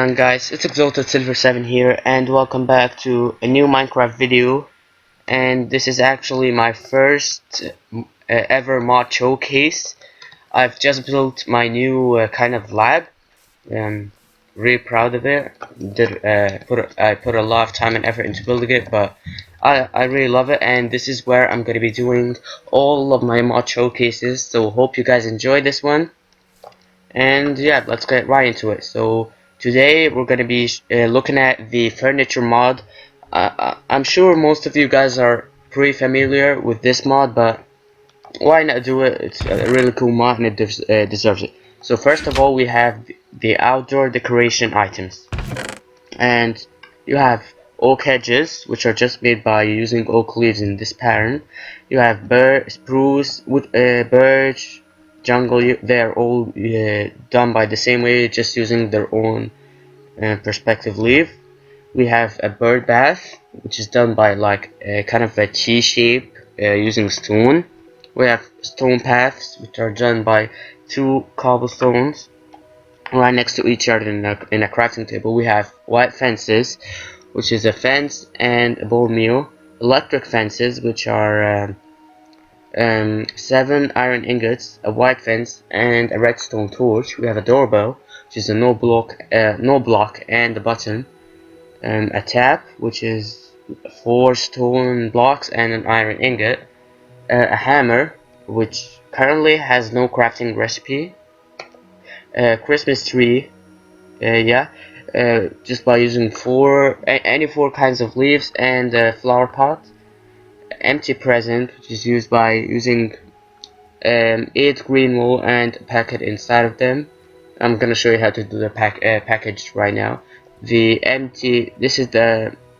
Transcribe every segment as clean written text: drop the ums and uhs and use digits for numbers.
on, guys? It's Exalted Silver 7 here, and welcome back to a new Minecraft video. And this is actually my first ever mod showcase. I've just built my new kind of lab. Really proud of it. I put a lot of time and effort into building it, but I really love it. And this is where I'm going to be doing all of my mod showcases. So hope you guys enjoy this one. And yeah, let's get right into it. So today we're going to be looking at the furniture mod. I'm sure most of you guys are pretty familiar with this mod, but why not do it? It's a really cool mod and it deserves it. So first of all, we have the outdoor decoration items, and you have oak hedges, which are just made by using oak leaves in this pattern. You have spruce, wood, birch, jungle. They're all done by the same way, just using their own perspective leaf. We have a bird bath, which is done by like kind of a T shape using stone. We have stone paths, which are done by two cobblestones right next to each other in a crafting table. We have white fences, which is a fence and a bone meal. Electric fences, which are 7 iron ingots, a white fence, and a redstone torch. We have a doorbell, which is a no block and a button. A tap, which is 4 stone blocks and an iron ingot. A hammer, which currently has no crafting recipe. A Christmas tree, just by using any 4 kinds of leaves, and a flower pot. Empty present, which is used by using 8 green wool and pack it inside of them. I'm gonna show you how to do the package right now.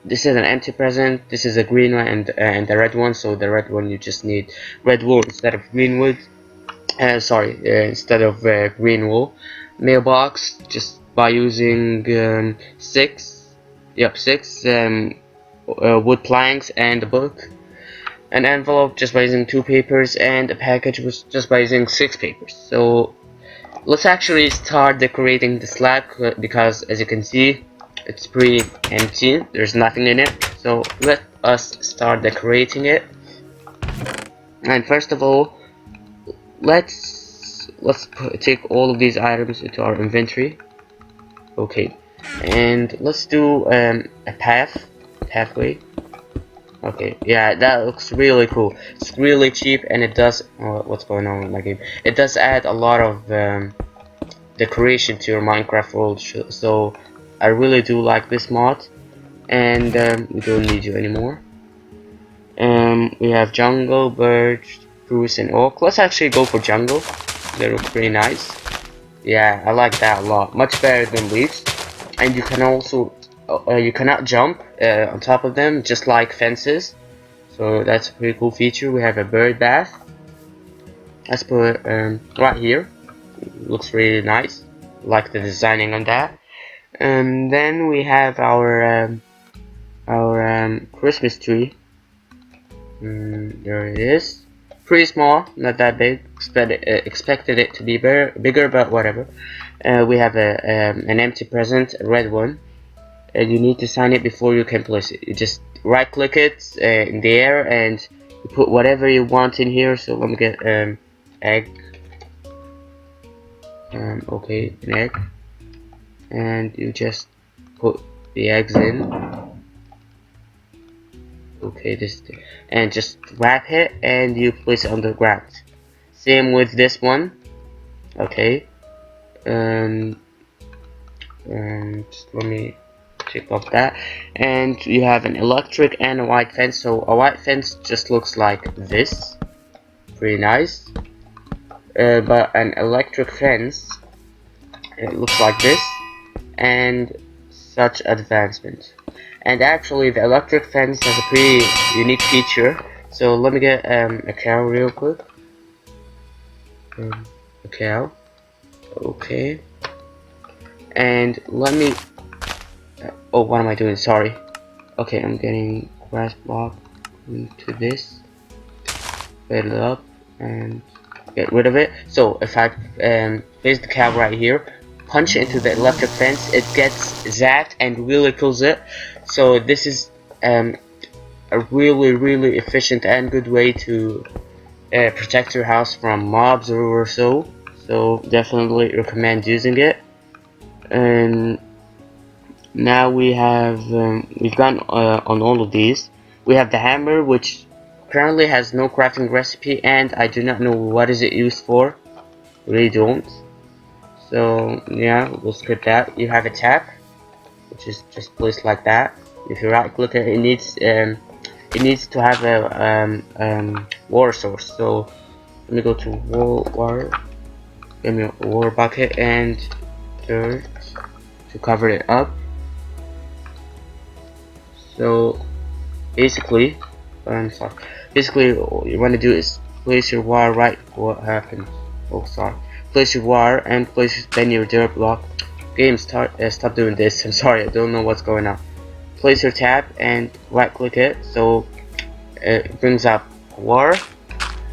This is an empty present. This is a green one and the red one. So the red one, you just need red wool instead of green wood. Instead of green wool. Mailbox, just by using 6 wood planks and a book. An envelope, just by using 2 papers, and a package was just by using 6 papers. So let's actually start decorating the slab, because as you can see, it's pretty empty. There's nothing in it. So let us start decorating it. And first of all, let's take all of these items into our inventory. Okay, and let's do a pathway. Okay, yeah, that looks really cool. It's really cheap, and it does what's going on with my game. It does add a lot of decoration to your Minecraft world, so I really do like this mod. And we don't need you anymore. We have jungle, birch, spruce, and oak. Let's actually go for jungle. They look pretty nice. Yeah, I like that a lot. Much better than leaves. And you can also you cannot jump on top of them, just like fences. So that's a pretty cool feature. We have a bird bath. Let's put it right here. Looks really nice. Like the designing on that. And then we have our Christmas tree. There it is. Pretty small, not that big. Expected it to be bigger, but whatever. We have an empty present, a red one. And you need to sign it before you can place it. You just right click it in the air and you put whatever you want in here. So let me get egg. Okay, an egg, and you just put the eggs in. Okay, and just wrap it and you place it on the ground. Same with this one. Okay, just let me check off that. And you have an electric and a white fence. So a white fence just looks like this, pretty nice. But an electric fence, it looks like this, and such advancement. And actually the electric fence has a pretty unique feature. So let me get a cow real quick. A cow. Okay. And let me oh, what am I doing? Sorry. Okay, I'm getting grass block into this. Fill it up and get rid of it. So if I place the cow right here, punch it into the electric fence, it gets zapped and really kills it. So this is a really efficient and good way to protect your house from mobs or so. So definitely recommend using it. And now we've gone on all of these. We have the hammer, which currently has no crafting recipe, and I do not know what is it used for. Really don't. So yeah, we'll skip that. You have a tap, which is just placed like that. If you right click it, it needs to have a water source. So let me go to water. Give me a water bucket and dirt to cover it up. So basically, I'm sorry. Basically, what you want to do is place your wire right. What happened? Oh, sorry. Place your wire and place then your dirt block. Game stop doing this. I'm sorry. I don't know what's going on. Place your tab and right click it, so it brings up wire,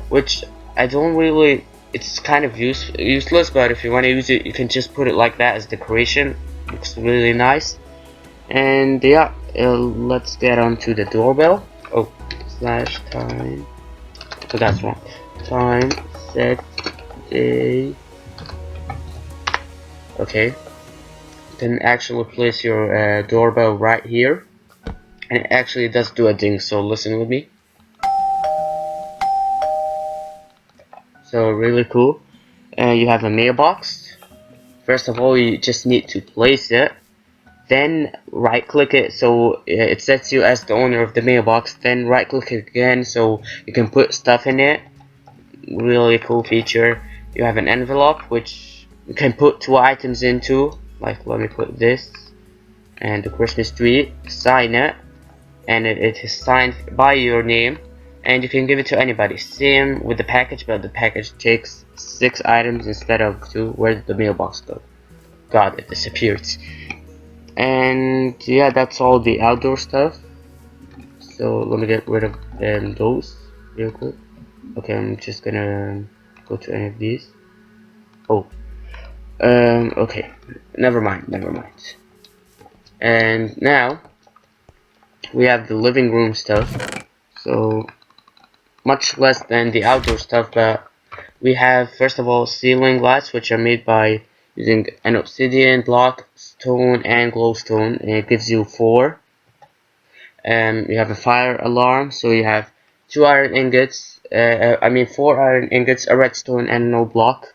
which I don't really. It's kind of useless, but if you want to use it, you can just put it like that as decoration. Looks really nice. And yeah, let's get on to the doorbell. Oh, slash time. So that's wrong. Time set day. Okay. Then actually place your doorbell right here, and it actually does do a ding. So listen with me. So really cool. You have a mailbox. First of all, you just need to place it. Then right click it so it sets you as the owner of the mailbox. Then right click it again so you can put stuff in it. Really cool feature. You have an envelope which you can put 2 items into, like let me put this and the Christmas tree, sign it, and it is signed by your name, and you can give it to anybody. Same with the package, but the package takes 6 items instead of 2. Where did the mailbox go? God, it disappeared. And yeah, that's all the outdoor stuff. So let me get rid of those real quick. Okay, I'm just gonna go to any of these. Oh, okay, never mind. And now we have the living room stuff. So much less than the outdoor stuff, but we have first of all ceiling lights, which are made by using an obsidian block, stone, and glowstone, and it gives you 4. You have a fire alarm, so you have 2 iron ingots, 4 iron ingots, a redstone, and no block.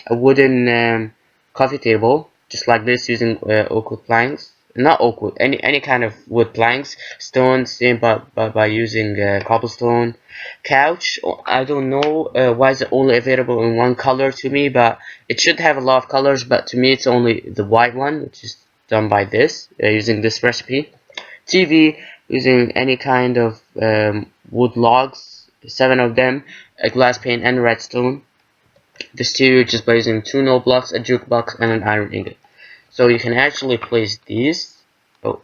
A wooden coffee table, just like this, using oak wood planks. Not oak wood, any kind of wood planks. Stone, same, but by using cobblestone. Couch, I don't know why is it only available in 1 color to me, but it should have a lot of colors, but to me it's only the white one, which is done by this, using this recipe. TV, using any kind of wood logs, 7 of them, a glass pane, and redstone. The stereo just by using 2 no blocks, a jukebox, and an iron ingot. So you can actually place these. Oh,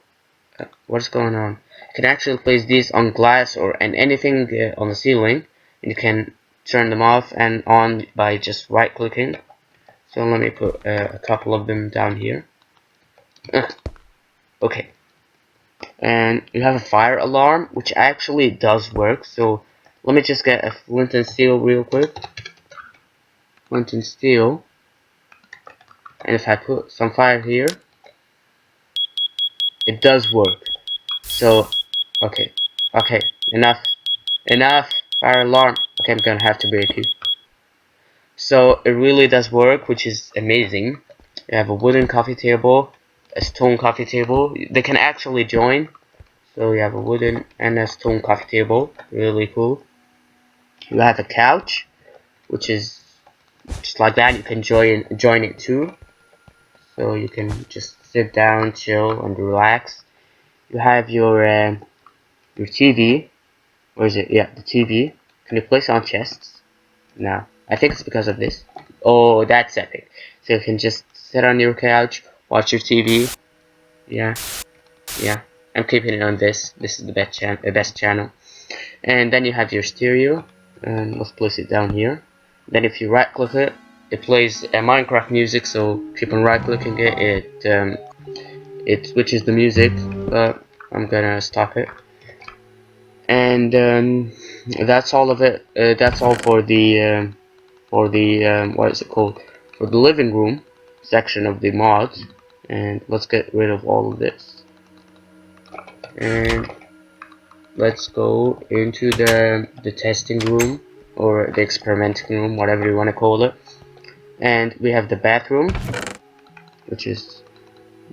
what's going on? You can actually place these on glass or anything on the ceiling, and you can turn them off and on by just right clicking. So let me put a couple of them down here. Okay. And you have a fire alarm, which actually does work. So let me just get a flint and steel real quick. Flint and steel. And if I put some fire here, it does work. So okay, enough, fire alarm. Okay, I'm gonna have to break you. So it really does work, which is amazing. You have a wooden coffee table, a stone coffee table. They can actually join. So you have a wooden and a stone coffee table. Really cool. You have a couch, which is just like that. You can join it too. So you can just sit down, chill, and relax. You have your TV. Where is it? Yeah, the TV. Can you place on chests? No, I think it's because of this. Oh, that's epic. So you can just sit on your couch, watch your TV. Yeah. I'm keeping it on this. This is the best channel. And then you have your stereo. And let's place it down here. Then if you right click it, it plays Minecraft music, so keep on right clicking it. It switches the music, but I'm gonna stop it. And that's all of it. That's all for the what is it called? For the living room section of the mods. And let's get rid of all of this. And let's go into the testing room, or the experimenting room, whatever you want to call it. And we have the bathroom, which is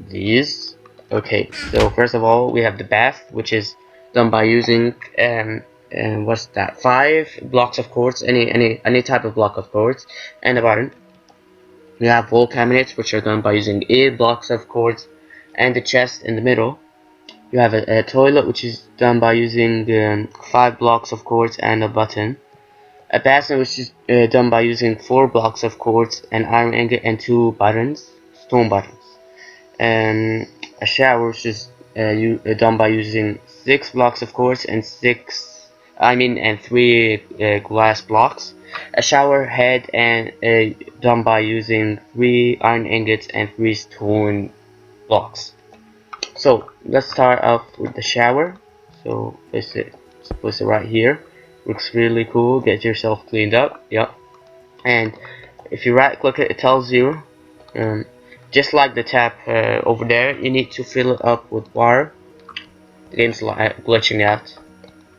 these. Okay, so first of all we have the bath, which is done by using what's that, 5 blocks of quartz, any type of block of quartz, and a button. We have wall cabinets, which are done by using 8 blocks of quartz and the chest in the middle. You have a toilet, which is done by using 5 blocks of quartz and a button. A basin, which is done by using 4 blocks of quartz, an iron ingot, and 2 buttons, stone buttons. A shower, which is done by using 6 blocks of quartz and 3 glass blocks. A shower head done by using 3 iron ingots and 3 stone blocks. So let's start off with the shower. So place it right here. Looks really cool. Get yourself cleaned up. Yep. And if you right click it, it tells you, just like the tap over there, you need to fill it up with water. The game's glitching out.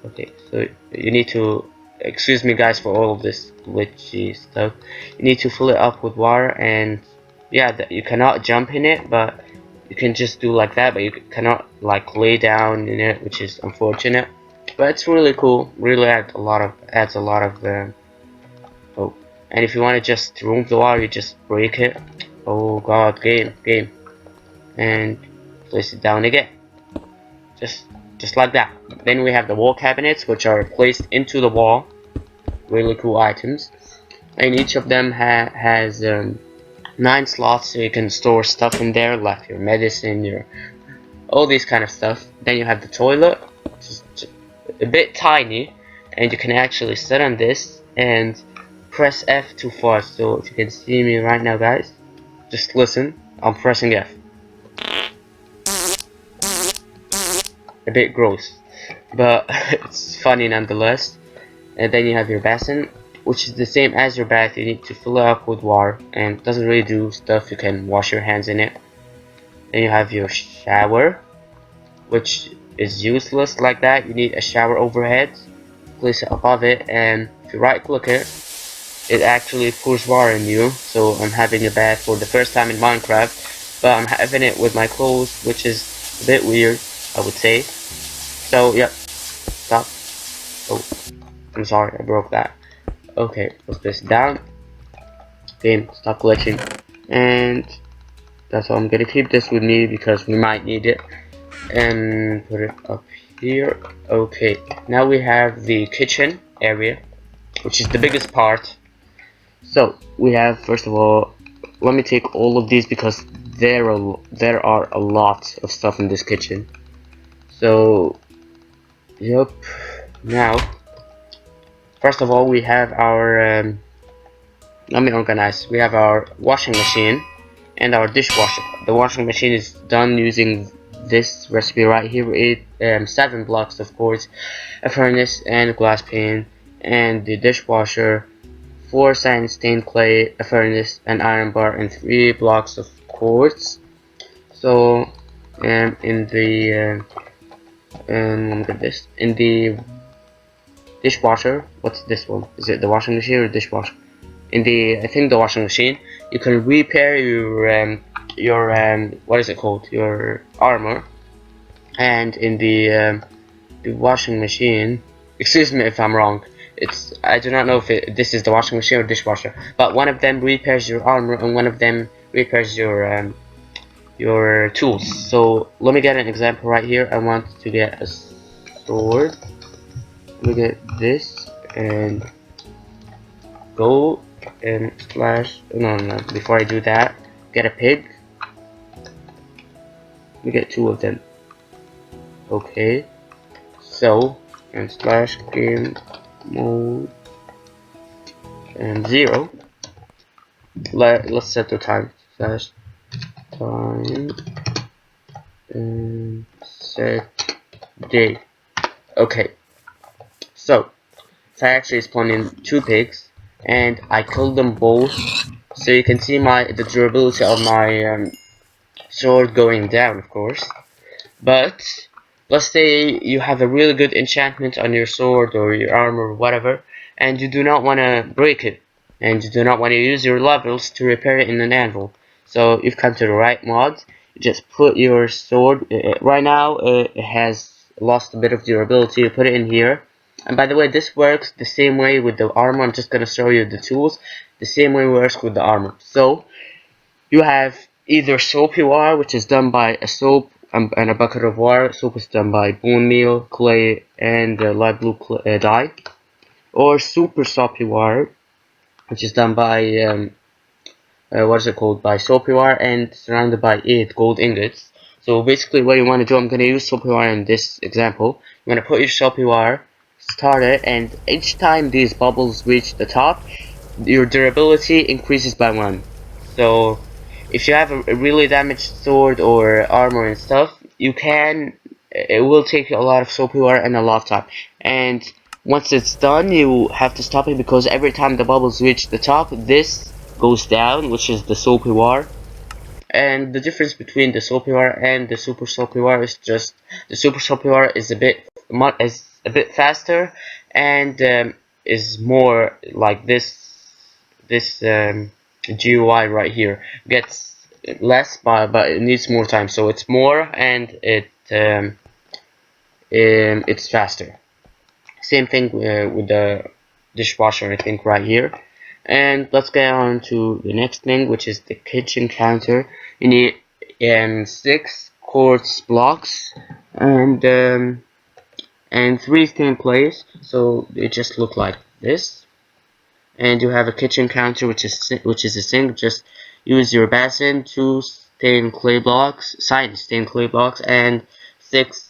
Okay, so you need to, excuse me guys for all of this glitchy stuff. You need to fill it up with water, and yeah, you cannot jump in it, but you can just do like that, but you cannot like lay down in it, which is unfortunate. But it's really cool. Really adds a lot of oh. And if you want to just remove the water, you just break it. Oh god, game, and place it down again. Just like that. Then we have the wall cabinets, which are placed into the wall. Really cool items, and each of them has 9 slots, so you can store stuff in there, like your medicine, all these kind of stuff. Then you have the toilet, which is just a bit tiny, and you can actually sit on this and press F to fart. So if you can see me right now, guys, just listen. I'm pressing F. A bit gross, but it's funny nonetheless. And then you have your basin, which is the same as your bath. You need to fill it up with water, and it doesn't really do stuff. You can wash your hands in it. Then you have your shower, which is useless like that. You need a shower overhead. Place it above it, and if you right click it, it actually pours water in you. So I'm having a bath for the first time in Minecraft, but I'm having it with my clothes, which is a bit weird, I would say. So yep, stop. Oh, I'm sorry, I broke that. Okay, put this down. Game, stop glitching. And that's all. I'm gonna keep this with me because we might need it. And put it up here. Okay, now we have the kitchen area, which is the biggest part. So we have, first of all, let me take all of these because there are a lot of stuff in this kitchen. So yep. Now, first of all, we have our let me organize. We have our washing machine and our dishwasher. The washing machine is done using this recipe right here. 7 blocks of quartz, a furnace, and a glass pan. And the dishwasher, 4 sand stained clay, a furnace, an iron bar, and 3 blocks of quartz. So, in the let me get this. In the dishwasher, what's this one? Is it the washing machine or dishwasher? I think the washing machine, you can repair your what is it called? Your armor. And in the washing machine, excuse me if I'm wrong. I do not know if this is the washing machine or dishwasher, but one of them repairs your armor and one of them repairs your tools. So let me get an example right here. I want to get a sword. Let me get this and go and slash. No. Before I do that, get a pig. We get 2 of them. Okay. So and slash game mode and 0. let's set the time. Slash time and set day. Okay, so I actually spawned in 2 pigs, and I killed them both. So you can see the durability of my sword going down, of course. But let's say you have a really good enchantment on your sword or your armor or whatever, and you do not want to break it, and you do not want to use your levels to repair it in an anvil. So you've come to the right mod. You just put your sword. Right now it has lost a bit of durability. You put it in here. And by the way, this works the same way with the armor. I'm just gonna show you the tools. The same way works with the armor. So you have either soapy water, which is done by a soap and a bucket of water. Soap is done by bone meal, clay, and light blue dye. Or super soapy water, which is done by what is it called? By soapy water and surrounded by 8 gold ingots. So basically, what you want to do, I'm going to use soapy water in this example. You want to put your soapy water, start it, and each time these bubbles reach the top, your durability increases by 1. So if you have a really damaged sword or armor and stuff, it will take a lot of soapy water and a lot of time. And once it's done, you have to stop it, because every time the bubbles reach the top, this goes down, which is the soapy water. And the difference between the soapy water and the super soapy water is just the super soapy water is a bit faster, and is more like this GUI right here gets less, but it needs more time, so it's more, and it's faster. Same thing with the dishwasher, I think, right here. And let's get on to the next thing, which is the kitchen counter. You need 6 quartz blocks and 3 thin plates, so they just look like this. And you have a kitchen counter, which is a sink. Just use your basin, 2 stained clay blocks, side stained clay blocks, and 6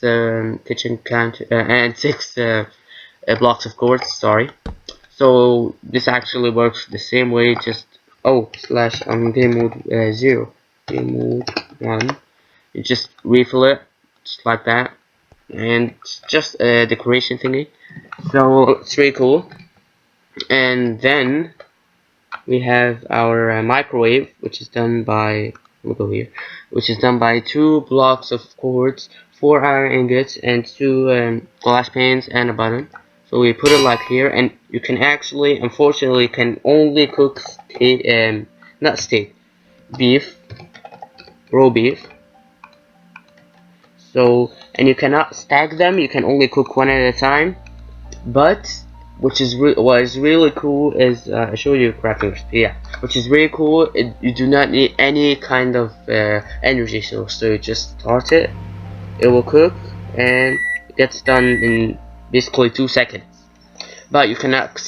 kitchen counter and 6 blocks of quartz. Sorry. So this actually works the same way. Just slash game mode 0, game mode 1. You just refill it just like that, and it's just a decoration thingy. So it's really cool. And then we have our microwave, which is done by which is done by 2 blocks of quartz, 4 iron ingots, and 2 glass panes and a button. So we put it like here, and you can actually, unfortunately, can only cook beef, raw beef. So, and you cannot stack them. You can only cook one at a time. But what is really cool is I show you a crafting recipe. Yeah, which is really cool. You do not need any kind of energy source. So you just start it. It will cook, and it gets done in basically 2 seconds. But you cannot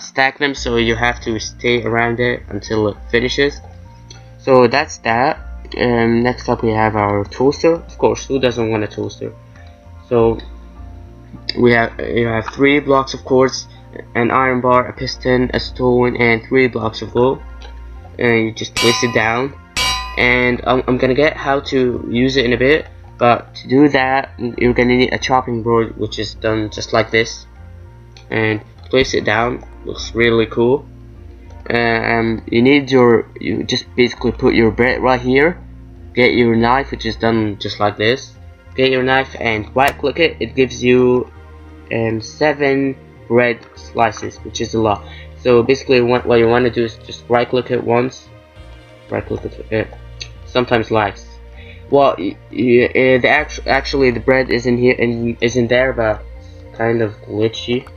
stack them, so you have to stay around it until it finishes. So that's that. Next up we have our toaster. Of course, who doesn't want a toaster? So you have 3 blocks of quartz, an iron bar, a piston, a stone, and 3 blocks of glue. And you just place it down. And I'm gonna get how to use it in a bit. But to do that, you're gonna need a chopping board, which is done just like this. And place it down. Looks really cool. You just basically put your bread right here. Get your knife, which is done just like this. Get your knife and right click it. It gives you 7 bread slices, which is a lot. So basically what you want to do is just right click it once. Right click it. Sometimes lags. Well, actually the bread isn't here and isn't there, but it's kind of glitchy.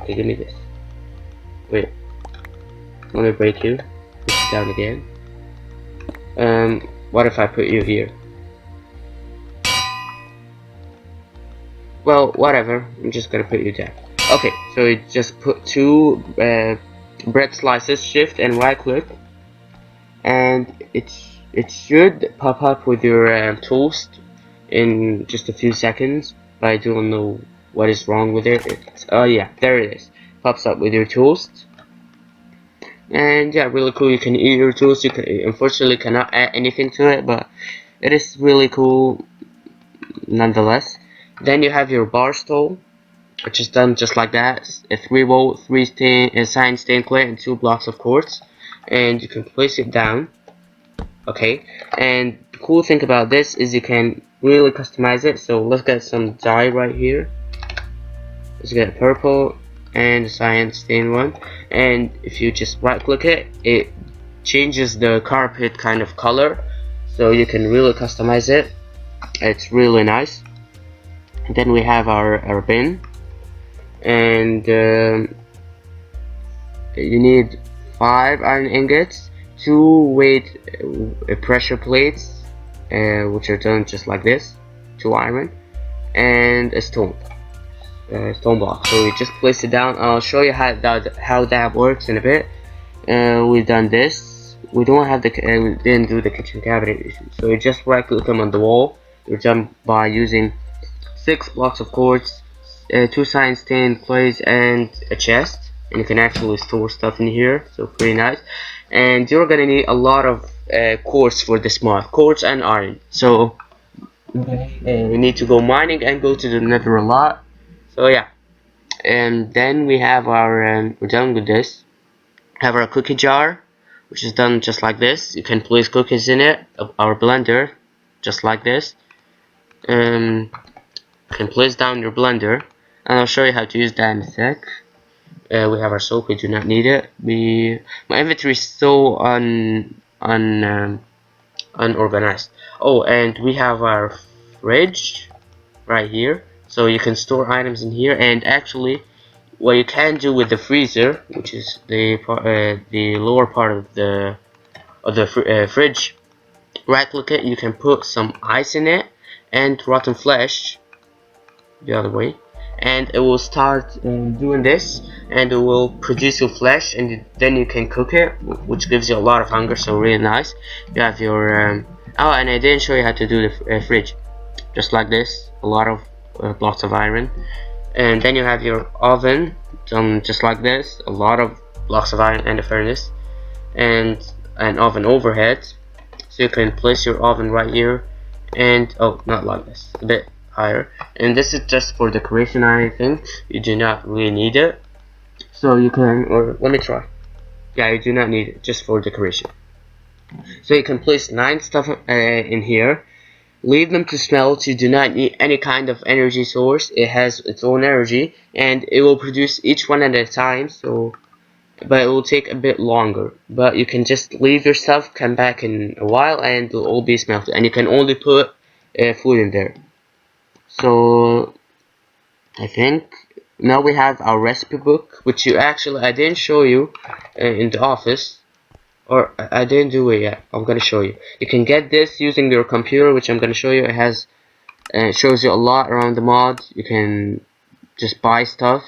Okay, give me this. Wait. Let me break you. Push it down again. What if I put you here? Well, whatever. I'm just gonna put you down. Okay, so you just put 2 bread slices, shift and right click, and it should pop up with your toast in just a few seconds. But I don't know what is wrong with it. Oh yeah, there it is. Pops up with your toast. And yeah, really cool. You can eat your tools. You can, unfortunately cannot add anything to it, but it is really cool nonetheless. Then you have your bar stool, which is done just like that. A 3-volt, 3 sine stained clay, and 2 blocks of quartz, and you can place it down. Okay, and the cool thing about this is you can really customize it. So let's get some dye right here. Let's get purple and the cyan stain one, and if you just right click it, it changes the carpet kind of color, so you can really customize it. It's really nice. And then we have our bin, and you need 5 iron ingots, 2 weight pressure plates, which are done just like this, 2 iron, and a stone block. So you just place it down. I'll show you how that works in a bit. We've done this. We don't have the we didn't do the kitchen cabinet, so you just right click them on the wall. You're done by using 6 blocks of quartz, 2 cyan stained clays, and a chest, and you can actually store stuff in here, so pretty nice. And you're gonna need a lot of quartz for this mod, quartz and iron. So we need to go mining and go to the nether a lot. So yeah, and then we have our we're done with this. Have our cookie jar, which is done just like this. You can place cookies in it. Our blender, just like this. You can place down your blender, and I'll show you how to use that in a sec. We have our soap. We do not need it. My inventory is so unorganized. Oh, and we have our fridge right here, so you can store items in here. And actually, what you can do with the freezer, which is the lower part of the fridge, right click it. You can put some ice in it and rotten flesh the other way, and it will start doing this, and it will produce your flesh, and then you can cook it, which gives you a lot of hunger. So really nice. You have your oh, and I didn't show you how to do the fridge, just like this. A lot of blocks of iron, and then you have your oven done just like this. A lot of blocks of iron and a furnace, and an oven overhead, so you can place your oven right here. And oh, not like this, a bit higher. And this is just for decoration, I think. You do not really need it, so you can, or let me try. Yeah, you do not need it, just for decoration. So you can place 9 stuff in here. Leave them to smelt. You do not need any kind of energy source. It has its own energy, and it will produce each one at a time. So, but it will take a bit longer. But you can just leave your stuff, come back in a while, and it'll all be smelted. And you can only put food in there. So I think now we have our recipe book, which I didn't show you in the office. Or I didn't do it yet. I'm gonna show you. You can get this using your computer, which I'm gonna show you. It shows you a lot around the mod. You can just buy stuff,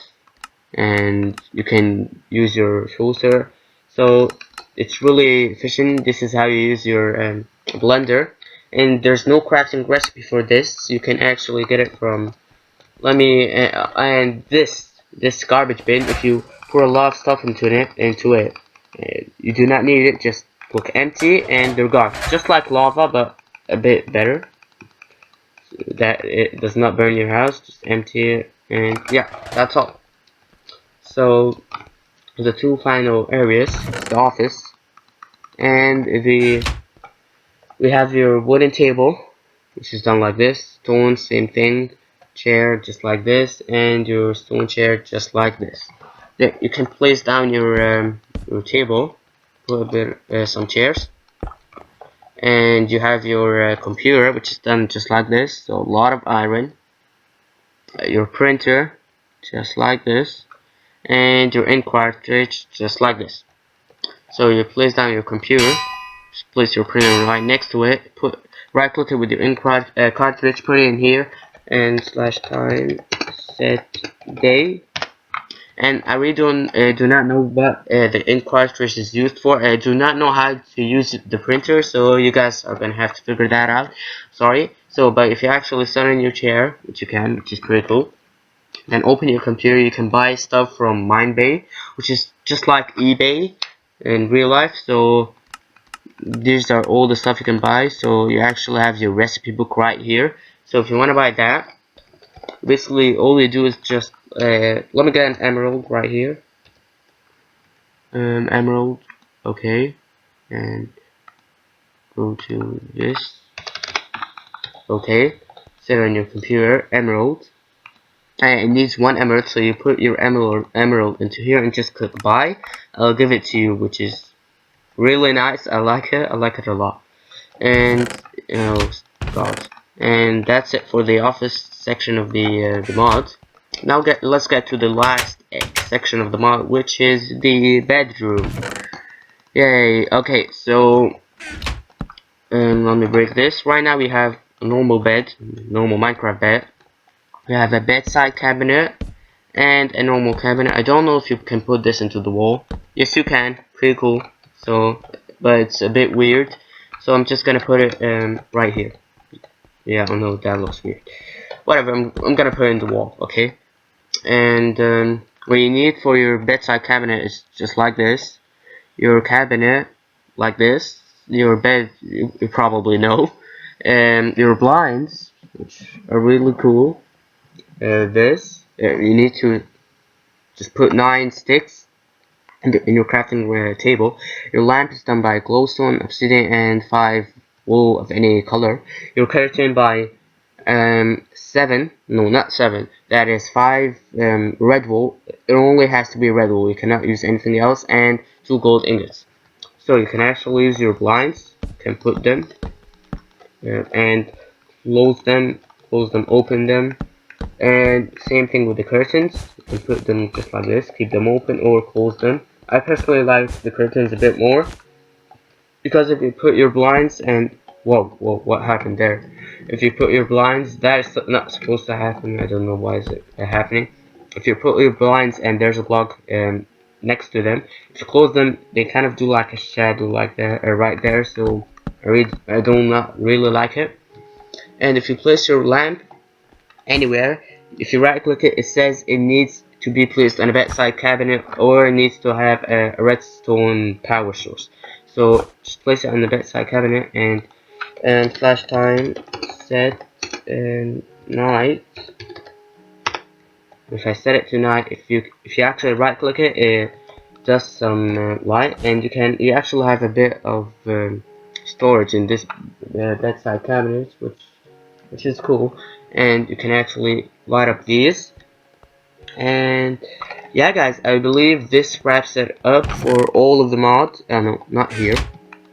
and you can use your toaster. So it's really efficient. This is how you use your blender, and there's no crafting recipe for this. You can actually get it from. And this garbage bin. If you pour a lot of stuff into it. You do not need it. Just click empty and they're gone, just like lava, but a bit better, that it does not burn your house. Just empty it, and yeah, that's all. So the 2 final areas, the office and we have your wooden table, which is done like this. Stone, same thing. Chair, just like this, and your stone chair, just like this. Then you can place down your table, put a bit some chairs, and you have your computer, which is done just like this. So a lot of iron. Your printer, just like this, and your ink cartridge, just like this. So you place down your computer, just place your printer right next to it. Right click it with your ink cartridge, put it in here, and /time set day. And I really do not know what the ink cartridge is used for. I do not know how to use the printer, so you guys are gonna have to figure that out. Sorry. So, but if you actually sit in your chair, which you can, which is pretty cool, then open your computer. You can buy stuff from Minebay, which is just like eBay, in real life. So these are all the stuff you can buy. So you actually have your recipe book right here. So if you want to buy that, basically all you do is just let me get an emerald right here. Emerald, okay, and go to this. Okay, set on your computer, emerald. And it needs one emerald, so you put your emerald into here and just click buy. I'll give it to you, which is really nice. I like it a lot. And God, and that's it for the office section of the mod. Now let's get to the last section of the mod, which is the bedroom. Yay! Okay, so let me break this. Right now we have a normal bed, normal Minecraft bed. We have a bedside cabinet and a normal cabinet. I don't know if you can put this into the wall. Yes, you can. Pretty cool. So, but it's a bit weird. So I'm just gonna put it right here. Yeah, I know that looks weird. Whatever. I'm gonna put it in the wall. Okay. And what you need for your bedside cabinet is just like this. Your cabinet like this. Your bed, you probably know. And your blinds, which are really cool. You need to just put 9 sticks in your crafting table. Your lamp is done by glowstone, obsidian, and 5 wool of any color. Your curtain by 7, no, not 7, that is 5 red wool. It only has to be red wool, you cannot use anything else, and 2 gold ingots. So you can actually use your blinds, you can put them and close them, open them. And same thing with the curtains, you can put them just like this, keep them open or close them. I personally like the curtains a bit more, because if you put your blinds and whoa, what happened there? If you put your blinds, that is not supposed to happen. I don't know why is it happening. If you put your blinds and there's a block next to them, if you close them, they kind of do like a shadow like that right there. So I do not really like it. And if you place your lamp anywhere, if you right click it, it says it needs to be placed on a bedside cabinet, or it needs to have a redstone power source. So just place it on the bedside cabinet, and flash time set night. If I set it to night, if you actually right click it, it does some light, and you actually have a bit of storage in this bedside cabinet, which is cool. And you can actually light up these. And yeah, guys, I believe this wraps it up for all of the mods. No, not here.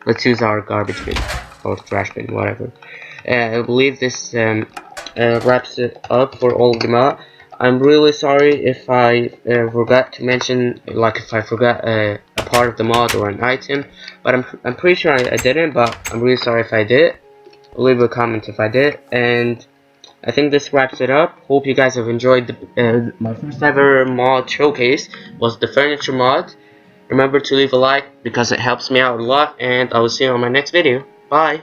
Let's use our garbage bin or trash bin, whatever. I believe this wraps it up for all of the mods. I'm really sorry if I forgot to mention, like if I forgot a part of the mod or an item, but I'm pretty sure I didn't. But I'm really sorry if I did. Leave a comment if I did. And I think this wraps it up. Hope you guys have enjoyed my first ever mod showcase was the furniture mod. Remember to leave a like because it helps me out a lot, and I will see you on my next video. Bye.